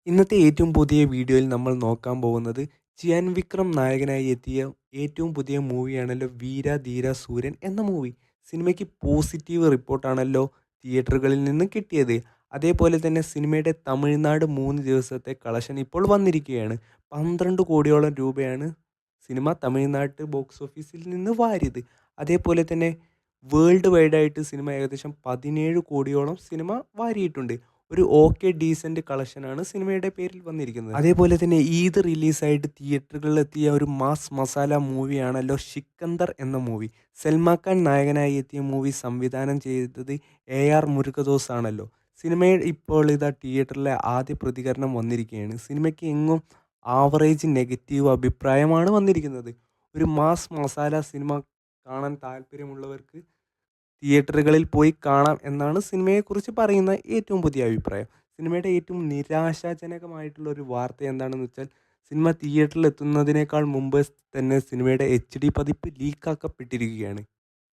ഇന്നത്തെ ഏറ്റവും പുതിയ വീഡിയോയിൽ നമ്മൾ നോക്കാൻ പോകുന്നത് ചിയാൻ വിക്രം നായകനായി എത്തിയ ഏറ്റവും പുതിയ മൂവിയാണല്ലോ വീര ധീര സൂര്യൻ എന്ന മൂവി. സിനിമയ്ക്ക് പോസിറ്റീവ് റിപ്പോർട്ടാണല്ലോ തിയേറ്ററുകളിൽ നിന്ന് കിട്ടിയത്. അതേപോലെ തന്നെ സിനിമയുടെ തമിഴ്നാട് 3 ദിവസത്തെ കളക്ഷൻ ഇപ്പോൾ വന്നിരിക്കുകയാണ്. 12 കോടിയോളം രൂപയാണ് സിനിമ തമിഴ്നാട്ട് ബോക്സ് ഓഫീസിൽ നിന്ന് വാരിയത്. അതേപോലെ തന്നെ വേൾഡ് വൈഡായിട്ട് സിനിമ ഏകദേശം 17 കോടിയോളം സിനിമ വാരിയിട്ടുണ്ട്. ഒരു ഓക്കെ ഡീസൻറ്റ് കളക്ഷനാണ് സിനിമയുടെ പേരിൽ വന്നിരിക്കുന്നത്. അതേപോലെ തന്നെ ഈദ് റിലീസായിട്ട് തിയേറ്ററുകളിലെത്തിയ ഒരു മാസ് മസാല മൂവിയാണല്ലോ സിക്കന്ദർ എന്ന മൂവി. സൽമാൻ ഖാൻ നായകനായി എത്തിയ മൂവി സംവിധാനം ചെയ്തത് AR മുരുകദോസ് ആണല്ലോ. സിനിമയിൽ ഇപ്പോൾ ഇതാ തിയേറ്ററിലെ ആദ്യ പ്രതികരണം വന്നിരിക്കുകയാണ്. സിനിമയ്ക്ക് എങ്ങും ആവറേജ് നെഗറ്റീവ് അഭിപ്രായമാണ് വന്നിരിക്കുന്നത്. ഒരു മാസ് മസാല സിനിമ കാണാൻ താല്പര്യമുള്ളവർക്ക് തിയേറ്ററുകളിൽ പോയി കാണാം എന്നാണ് സിനിമയെക്കുറിച്ച് പറയുന്ന ഏറ്റവും പുതിയ അഭിപ്രായം. സിനിമയുടെ ഏറ്റവും നിരാശാജനകമായിട്ടുള്ള ഒരു വാർത്ത എന്താണെന്ന് വെച്ചാൽ, സിനിമ തിയേറ്ററിൽ എത്തുന്നതിനേക്കാൾ മുമ്പ് തന്നെ സിനിമയുടെ HD പതിപ്പ് ലീക്കാക്കപ്പെട്ടിരിക്കുകയാണ്.